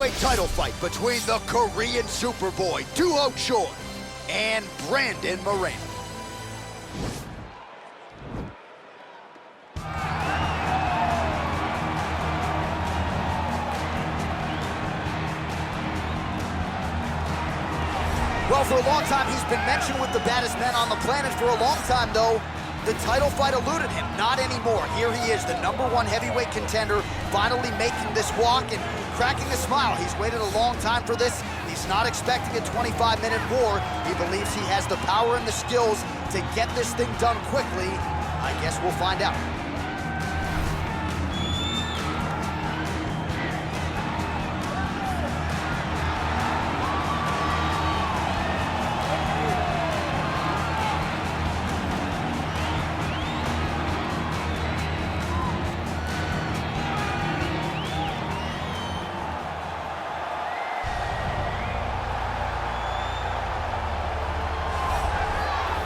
Title fight between the Korean Superboy, Duho Choi, and Brandon Moreno. Well, for a long time, he's been mentioned with the baddest men on the planet. For a long time, though, the title fight eluded him. Not anymore. Here he is, the #1 heavyweight contender, finally making this walk and cracking a smile. He's waited a long time for this. He's not expecting a 25-minute war. He believes he has the power and the skills to get this thing done quickly. I guess we'll find out.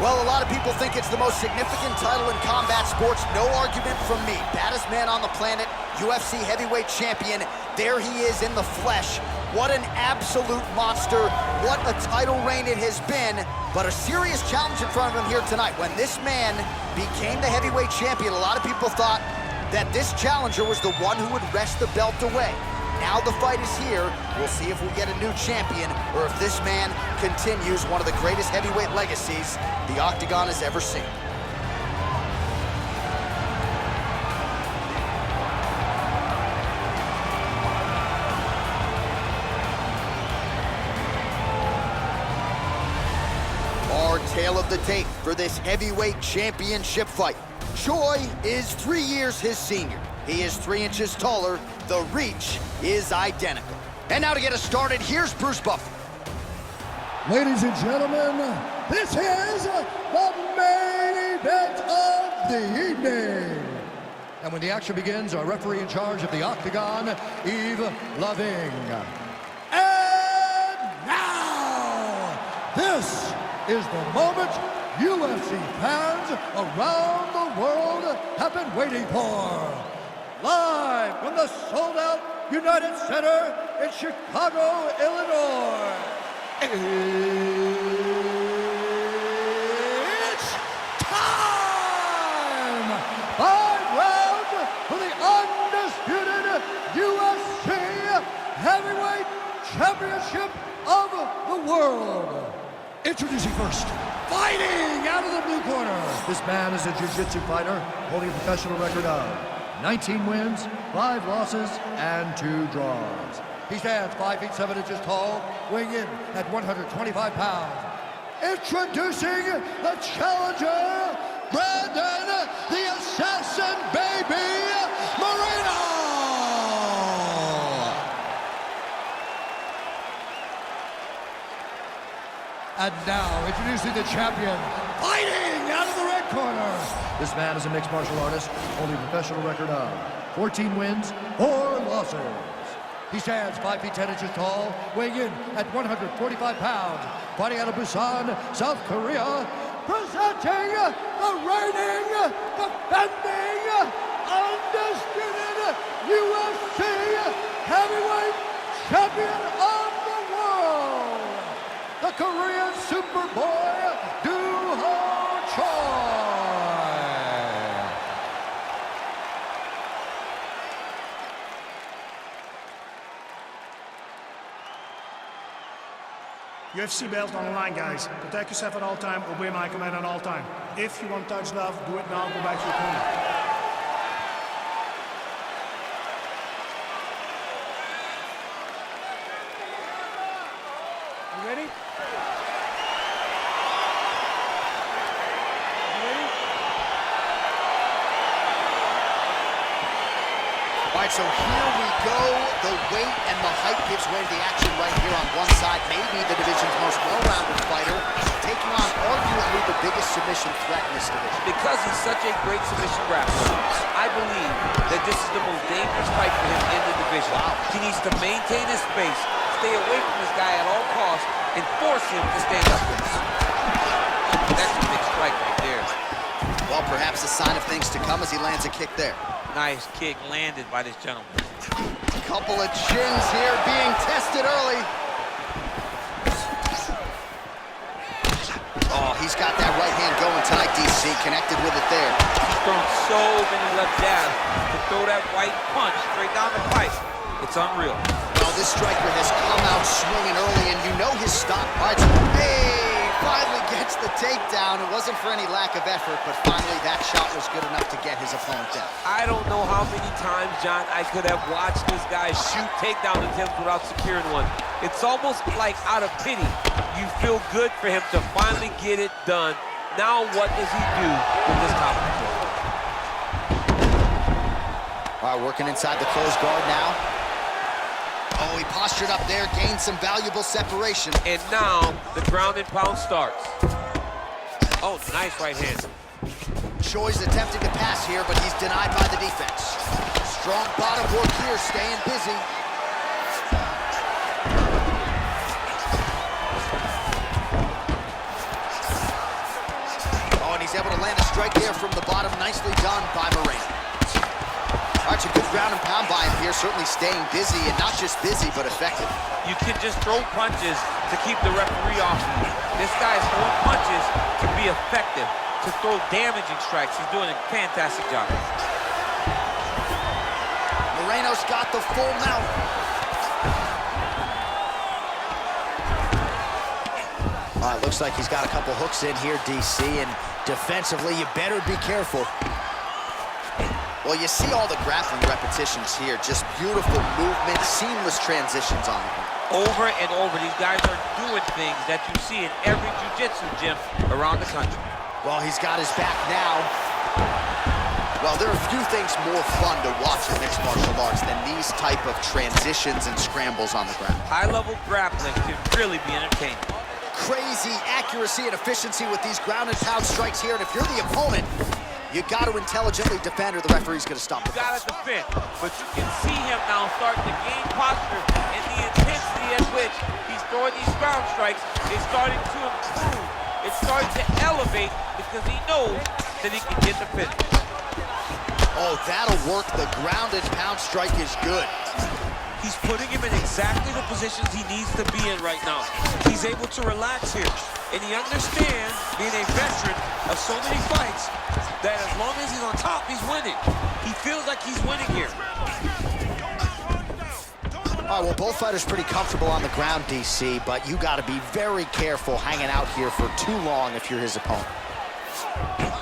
Well, a lot of people think it's the most significant title in combat sports. No argument from me. Baddest man on the planet, UFC heavyweight champion. There he is in the flesh. What an absolute monster. What a title reign it has been. But a serious challenge in front of him here tonight. When this man became the heavyweight champion, a lot of people thought that this challenger was the one who would wrest the belt away. Now the fight is here. We'll see if we get a new champion or if this man continues one of the greatest heavyweight legacies the Octagon has ever seen. Our tale of the tape for this heavyweight championship fight. Choi is 3 years his senior. He is 3 inches taller. The reach is identical. And now to get us started, here's Bruce Buffer. Ladies and gentlemen, this is the main event of the evening. And when the action begins, our referee in charge of the Octagon, Yves Loving. And now, this is the moment UFC fans around the world have been waiting for. Live from the sold-out United Center in Chicago, Illinois. It's time! 5 rounds for the undisputed UFC Heavyweight Championship of the world. Introducing first, fighting out of the blue corner. This man is a jiu-jitsu fighter holding a professional record of 19 wins, 5 losses, and 2 draws. He stands 5 feet 7 inches tall, weighing in at 125 pounds. Introducing the challenger, Brandon the Assassin Baby Moreno. And now, introducing the champion, fighting out of the red corner. This man is a mixed martial artist, holding a professional record of 14 wins, 4 losses. He stands 5 feet 10 inches tall, weighing in at 145 pounds, fighting out of Busan, South Korea, presenting the reigning, defending, undisputed UFC heavyweight champion of the world, the Korean Superboy, Duho Choi. UFC belt on the line, guys. Protect yourself at all time, obey my command at all time. If you want touch love, do it now, go back to your corner. You ready? All right, so here we go. The weight and the height gives way to the action right here on one side. Maybe the division's most well-rounded fighter, taking on arguably the biggest submission threat in this division. Because he's such a great submission grappler, I believe that this is the most dangerous fight for him in the division. Wow. He needs to maintain his space, stay away from this guy at all costs, and force him to stand up for this. That's a big strike right there. Well, perhaps a sign of things to come as he lands a kick there. Nice kick landed by this gentleman. Couple of chins here being tested early. Oh, he's got that right hand going tonight, DC. Connected with it there. He's thrown so many left jabs to throw that right punch straight down the pipe. It's unreal. Well, this striker has come out swinging early, and you know his stock. All right, hey, finally gets the takedown. It wasn't for any lack of effort, but finally that shot was good enough to get his opponent down. I don't know how many times, John, I could have watched this guy shoot takedown attempts without securing one. It's almost like out of pity. You feel good for him to finally get it done. Now what does he do with this top control? All right, working inside the closed guard now. Oh, he postured up there, gained some valuable separation. And now the ground and pound starts. Oh, nice right hand. Choi's attempting to pass here, but he's denied by the defense. Strong bottom work here, staying busy. Oh, and he's able to land a strike there from the bottom. Nicely done by Moreno. All right, a good ground and pound by him here, certainly staying busy, and not just busy, but effective. You can just throw punches to keep the referee off you. This guy's throwing punches to be effective, to throw damaging strikes. He's doing a fantastic job. Moreno's got the full mount. All right, looks like he's got a couple hooks in here, DC, and defensively, you better be careful. Well, you see all the grappling repetitions here. Just beautiful movement, seamless transitions on the ground. Over and over, these guys are doing things that you see in every jiu-jitsu gym around the country. Well, he's got his back now. Well, there are few things more fun to watch in mixed martial arts than these type of transitions and scrambles on the ground. High-level grappling can really be entertaining. Crazy accuracy and efficiency with these ground and pound strikes here, and if you're the opponent, you got to intelligently defend or the referee's going to stop the You got fight. to defend, but you can see him now starting to gain posture, and the intensity at which he's throwing these ground strikes is starting to improve. It's starting to elevate because he knows that he can get the finish. Oh, that'll work. The ground and pound strike is good. He's putting him in exactly the positions he needs to be in right now. He's able to relax here, and he understands, being a veteran of so many fights, that as long as he's on top, he's winning. He feels like he's winning here. All right, well, both fighters pretty comfortable on the ground, DC, but you got to be very careful hanging out here for too long if you're his opponent.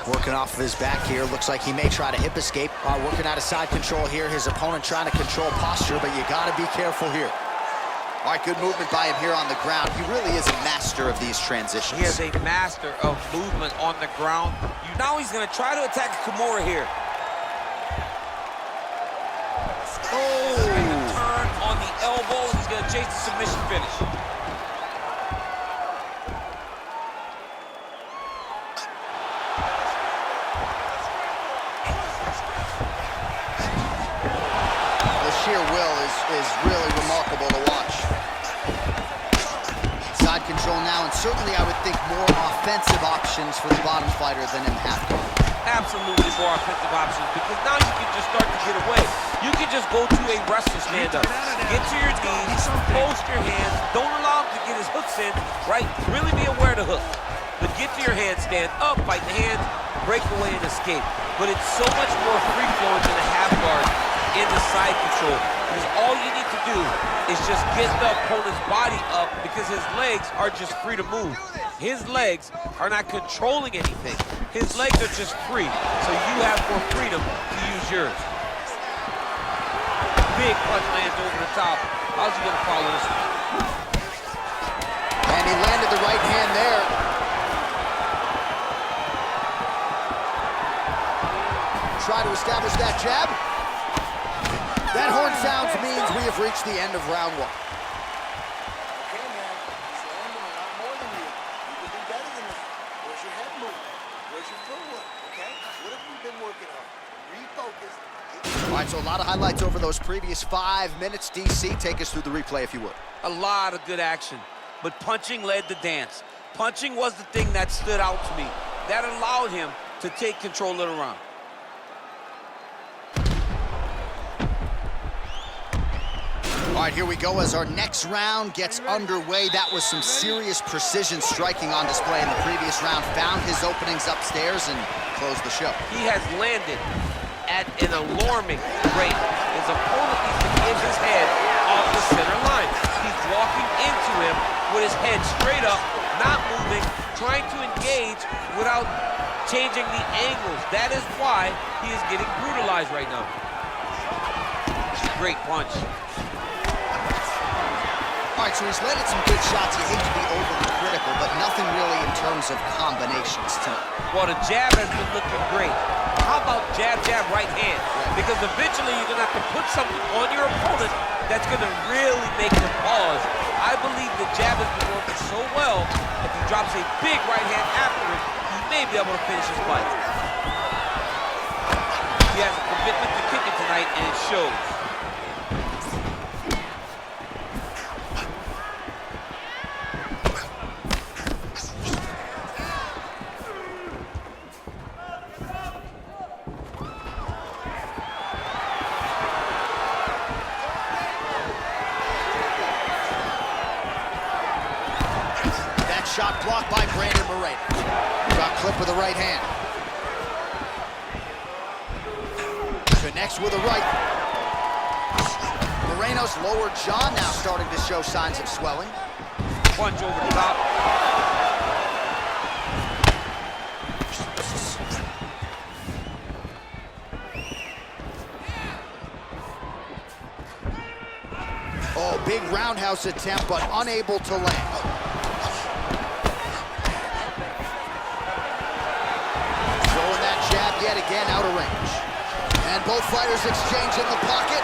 Working off of his back here, looks like he may try to hip escape. Working out of side control here, his opponent trying to control posture, but you got to be careful here. All right, good movement by him here on the ground. He really is a master of these transitions. He is a master of movement on the ground. Now he's going to try to attack Kimura here. Oh! He's going to turn on the elbow, and he's going to chase the submission finish. The sheer will is really remarkable to watch. Side control now, and certainly I would think more offensive options for the bottom fighter than in half guard. Absolutely more offensive options, because now you can just start to get away. You can just go to a wrestler stand-up. Get to your knees, post your hands, don't allow him to get his hooks in, right? Really be aware of the hook. But get to your hands, stand up, fight the hands, break away and escape. But it's so much more free-flowing than a half guard in the side control. Because all you need to do is just get the opponent's body up, because his legs are just free to move. His legs are not controlling anything. His legs are just free, so you have more freedom to use yours. Big punch lands over the top. How's he gonna follow this one? And he landed the right hand there. Try to establish that jab. That horn sounds means we have reached the end of round one. Okay, man, he's landing a lot more than you. You can do better than that. Where's your head movement? Where's your footwork, okay? What have we been working on? Refocus. All right, so a lot of highlights over those previous 5 minutes. DC, take us through the replay if you would. A lot of good action, but punching led the dance. Punching was the thing that stood out to me. That allowed him to take control of the round. All right, here we go as our next round gets underway. That was some serious precision striking on display in the previous round. Found his openings upstairs and closed the show. He has landed at an alarming rate. His opponent needs to get his head off the center line. He's walking into him with his head straight up, not moving, trying to engage without changing the angles. That is why he is getting brutalized right now. Great punch. All right, so he's landed some good shots. You hate to be overly critical, but nothing really in terms of combinations tonight. Well, the jab has been looking great. How about jab, jab, right hand? Because eventually you're going to have to put something on your opponent that's going to really make him pause. I believe the jab has been working so well, if he drops a big right hand after it, he may be able to finish his fight. He has a commitment to kicking tonight, and it shows. Shot blocked by Brandon Moreno. Got clipped with the right hand. Connects with the right. Moreno's lower jaw now starting to show signs of swelling. Punch over the top. Oh, big roundhouse attempt, but unable to land. Yet again out of range. And both fighters exchange in the pocket.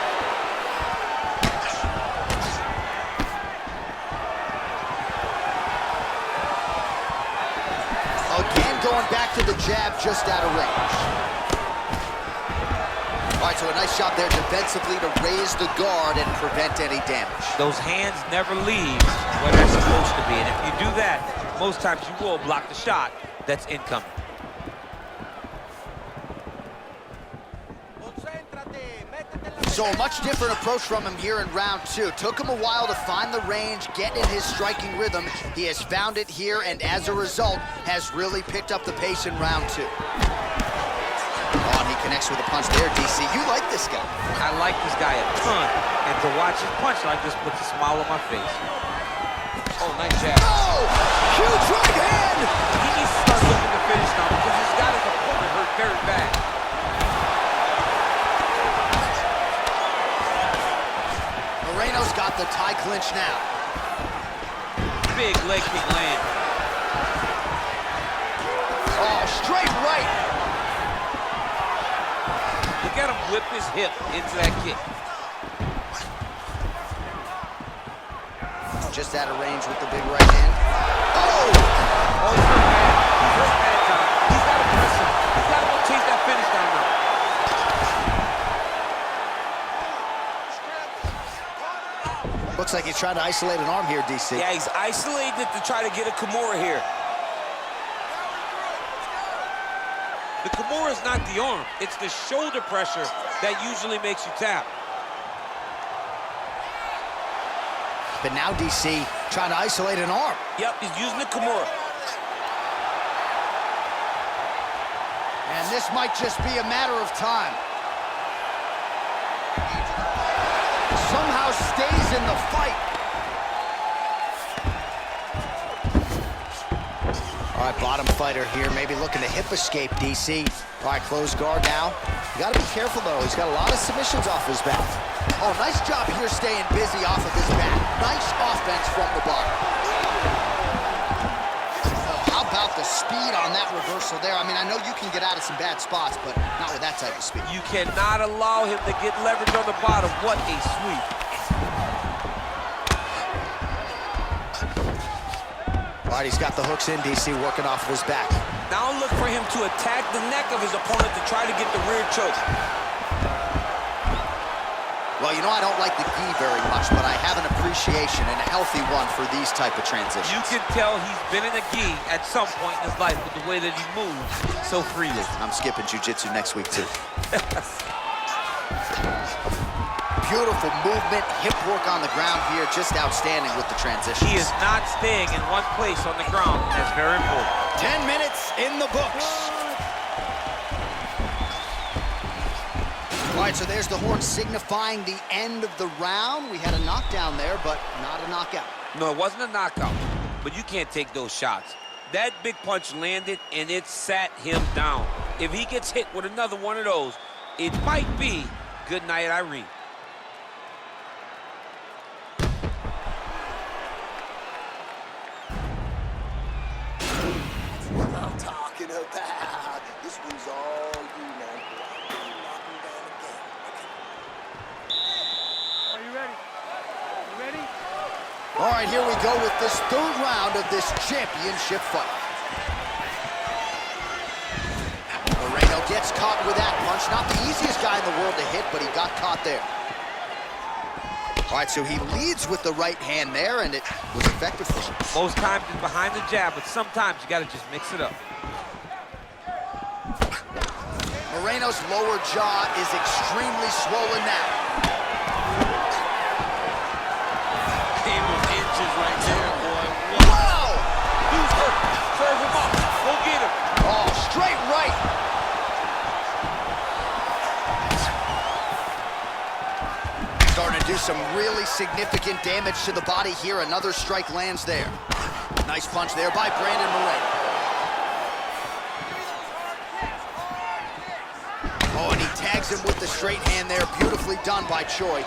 Again going back to the jab, just out of range. All right, so a nice shot there defensively to raise the guard and prevent any damage. Those hands never leave where they're supposed to be. And if you do that, most times you will block the shot that's incoming. So a much different approach from him here in round two. Took him a while to find the range, get in his striking rhythm. He has found it here, and as a result, has really picked up the pace in round two. Oh, and he connects with a punch there, DC. You like this guy. I like this guy a ton, and to watch his punch like this puts a smile on my face. Oh, nice jab. Oh, huge right hand! He needs to start looking to finish now because he's got his opponent hurt very bad. Moreno's got the tie clinch now. Big leg kick land. Oh, straight right. Look at him whip his hip into that kick. Just out of range with the big right hand. Oh! Oh, he's hurt bad. He's hurt bad, John. He's got to press him. He's got to go chase that finish down now. Looks like he's trying to isolate an arm here, DC. Yeah, he's isolated to try to get a Kimura here. The Kimura is not the arm. It's the shoulder pressure that usually makes you tap. But now DC trying to isolate an arm. Yep, he's using the Kimura. And this might just be a matter of time. Somehow stays in the fight. All right, bottom fighter here, maybe looking to hip escape, DC. All right, close guard now. You gotta be careful, though. He's got a lot of submissions off his back. Oh, nice job here staying busy off of his back. Nice offense from the bottom. Oh, how about the speed on that reversal there? I mean, I know you can get out of some bad spots, but not with that type of speed. You cannot allow him to get leverage on the bottom. What a sweep. All right, he's got the hooks in, DC, working off of his back. Now look for him to attack the neck of his opponent to try to get the rear choke. Well, you know, I don't like the gi very much, but I have an appreciation and a healthy one for these type of transitions. You can tell he's been in a gi at some point in his life with the way that he moves so freely. I'm skipping jiu-jitsu next week, too. Beautiful movement, hip work on the ground here, just outstanding with the transition. He is not staying in one place on the ground, and that's very important. 10 minutes in the books. All right, so there's the horn signifying the end of the round. We had a knockdown there, but not a knockout. No, it wasn't a knockout, but you can't take those shots. That big punch landed, and it sat him down. If he gets hit with another one of those, it might be good night, Irene. What I'm talking about. This one's all you, man. Knock him down again. Are you ready? You ready? All right, here we go with this third round of this championship fight. Moreno gets caught with that punch. Not the easiest guy in the world to hit, but he got caught there. All right, so he leads with the right hand there, and it was effective for him. Most times it's behind the jab, but sometimes you got to just mix it up. Moreno's lower jaw is extremely swollen now. Game of inches right there, boy. Wow! Dude's hurt. Serve him up. Go get him. Oh, straight right. Starting to do some really significant damage to the body here. Another strike lands there. Nice punch there by Brandon Moreno. Oh, and he tags him with the straight hand there. Beautifully done by Choi.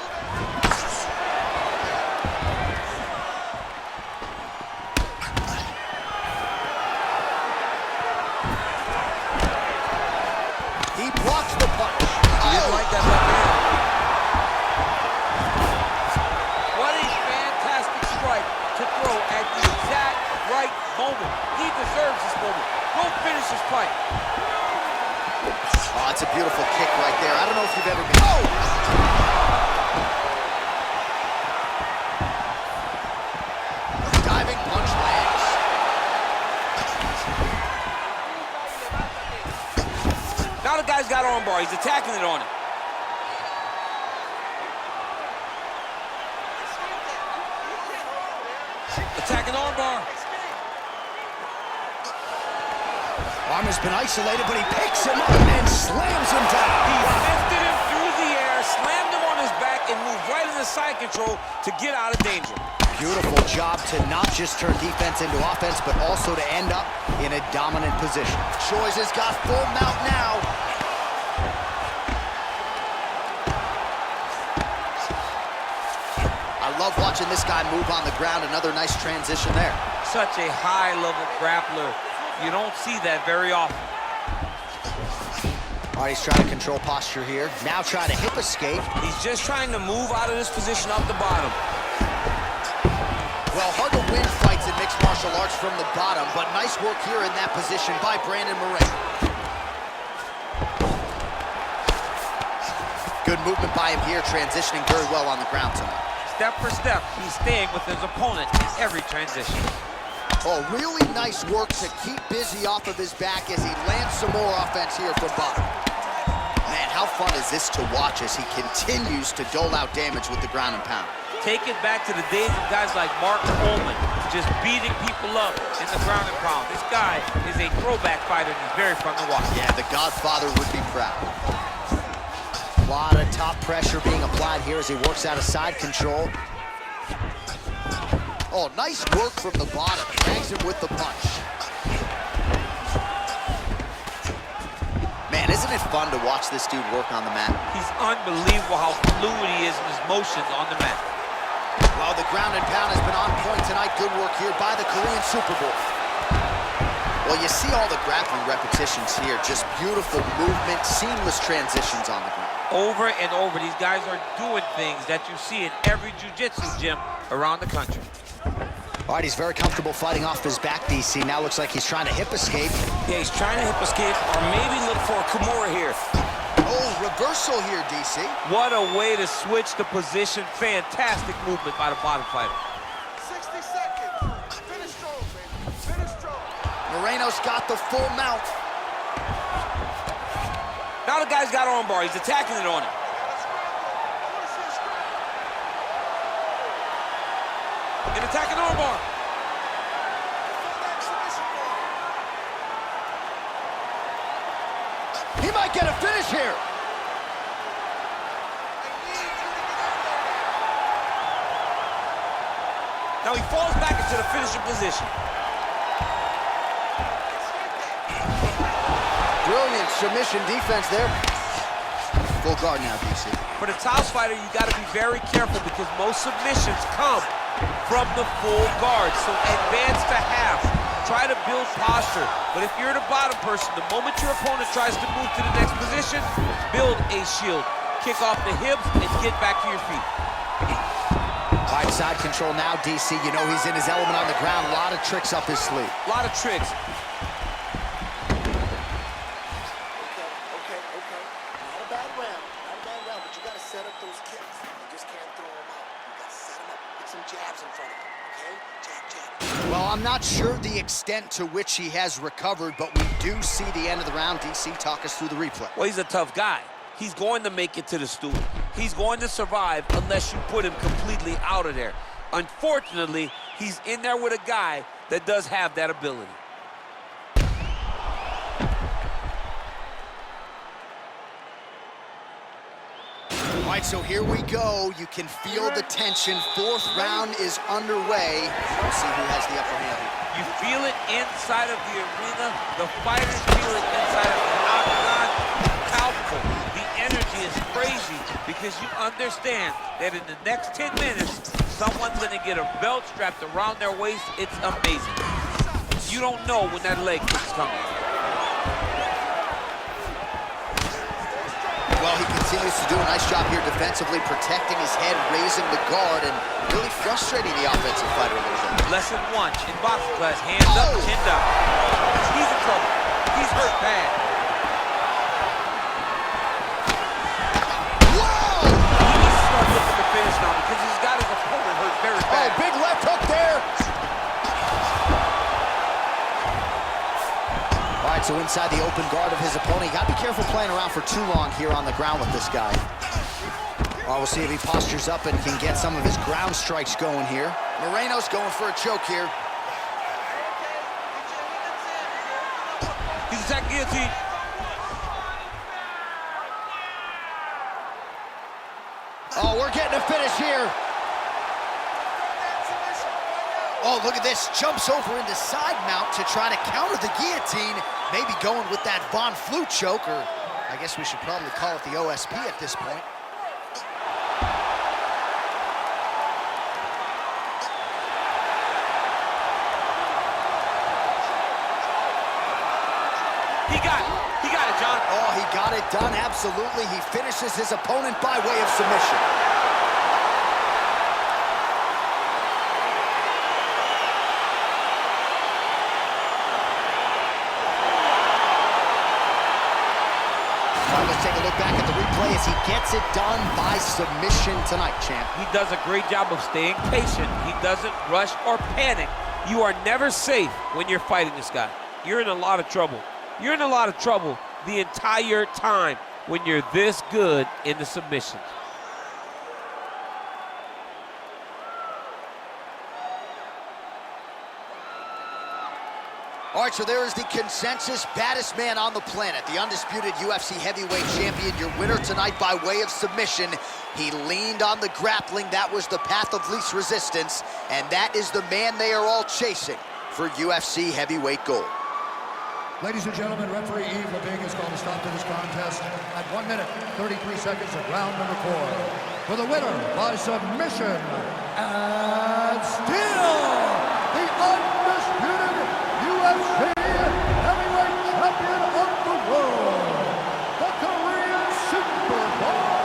He blocks the punch. He didn't like that left hand. What a fantastic strike to throw at the exact right moment. He deserves this moment. Go finish his fight. Oh, that's a beautiful kick right there. I don't know if you've ever been... Oh! Diving punch lands. Now the guy's got armbar. He's attacking it on him. Attacking armbar. Arm has been isolated, but he picks him up and slams him down. He lifted him through the air, slammed him on his back, and moved right into side control to get out of danger. Beautiful job to not just turn defense into offense, but also to end up in a dominant position. Choi's has got full mount now. I love watching this guy move on the ground. Another nice transition there. Such a high-level grappler. You don't see that very often. All right, he's trying to control posture here. Now trying to hip escape. He's just trying to move out of this position up the bottom. Well, hard to win fights in mixed martial arts from the bottom, but nice work here in that position by Brandon Moreno. Good movement by him here, transitioning very well on the ground tonight. Step for step, he's staying with his opponent in every transition. Oh, really nice work to keep busy off of his back as he lands some more offense here from bottom. Man, how fun is this to watch as he continues to dole out damage with the ground and pound. Take it back to the days of guys like Mark Coleman, just beating people up in the ground and pound. This guy is a throwback fighter, and he's very fun to watch. Yeah, the Godfather would be proud. A lot of top pressure being applied here as he works out of side control. Oh, nice work from the bottom. Tags him with the punch. Man, isn't it fun to watch this dude work on the mat? He's unbelievable how fluid he is in his motions on the mat. Well, the ground and pound has been on point tonight. Good work here by the Korean Super Bowl. Well, you see all the grappling repetitions here. Just beautiful movement, seamless transitions on the ground. Over and over, these guys are doing things that you see in every jiu-jitsu gym around the country. All right, he's very comfortable fighting off his back, DC. Now looks like he's trying to hip escape. Yeah, he's trying to hip escape or maybe look for a Kimura here. Oh, reversal here, DC. What a way to switch the position. Fantastic movement by the bottom fighter. 60 seconds. Finish strong, baby. Finish strong. Moreno's got the full mount. Now the guy's got armbar. He's attacking it on him. I want to see a strike. An attacking armbar. He might get a finish here. Now he falls back into the finishing position. Brilliant submission defense there. Full guard now, DC. For the Taos fighter, you got to be very careful because most submissions come from the full guard. So advance to half. Try to build posture. But if you're the bottom person, the moment your opponent tries to move to the next position, build a shield. Kick off the hips and get back to your feet. All right, side control now, DC. You know he's in his element on the ground. A lot of tricks up his sleeve. A lot of tricks. Okay. Not a bad round, but you got to set up those kicks. You just can't throw them out. You got to set them up. Get some jabs in front of him, okay? Jab. Well, I'm not sure the extent to which he has recovered, but we do see the end of the round. DC, talk us through the replay. Well, he's a tough guy. He's going to make it to the stool. He's going to survive unless you put him completely out of there. Unfortunately, he's in there with a guy that does have that ability. All right, so here we go. You can feel the tension. Fourth round is underway. Let's see who has the upper hand here. You feel it inside of the arena. The fighters feel it inside of the octagon. Palpable. The energy is crazy because you understand that in the next 10 minutes, someone's going to get a belt strapped around their waist. It's amazing. You don't know when that leg kick's coming. Well, he continues to do a nice job here defensively, protecting his head, raising the guard, and really frustrating the offensive fighter a little bit. Lesson 1 in boxing class, hands up, chin down. He's in trouble. He's hurt bad. Whoa! He needs to start looking to finish now because he's got his opponent hurt very bad. Oh, big left hook there. All right, so inside the open guard of his opponent. You got to be careful playing around for too long here on the ground with this guy. All right, we'll see if he postures up and can get some of his ground strikes going here. Moreno's going for a choke here. He's attacking guillotine. Oh, we're getting a finish here. Oh, look at this. Jumps over into side mount to try to counter the guillotine. Maybe going with that Von Flue choke, or I guess we should probably call it the OSP at this point. He got it, John. Oh, he got it done, absolutely. He finishes his opponent by way of submission. All right, let's take a look back at the replay as he gets it done by submission tonight, champ. He does a great job of staying patient. He doesn't rush or panic. You are never safe when you're fighting this guy. You're in a lot of trouble. You're in a lot of trouble the entire time when you're this good in the submissions. All right, so there is the consensus baddest man on the planet, the undisputed UFC heavyweight champion, your winner tonight by way of submission. He leaned on the grappling. That was the path of least resistance, and that is the man they are all chasing for UFC heavyweight gold. Ladies and gentlemen, referee Yves Lebig has called a stop to this contest at 1 minute, 33 seconds of round number 4. For the winner by submission, and still the undisputed UFC heavyweight champion of the world, the Korean Superboy,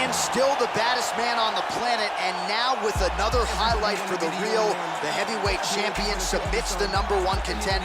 And still the baddest man on the planet, and now with another highlight for the real, the heavyweight champion submits the #1 contender.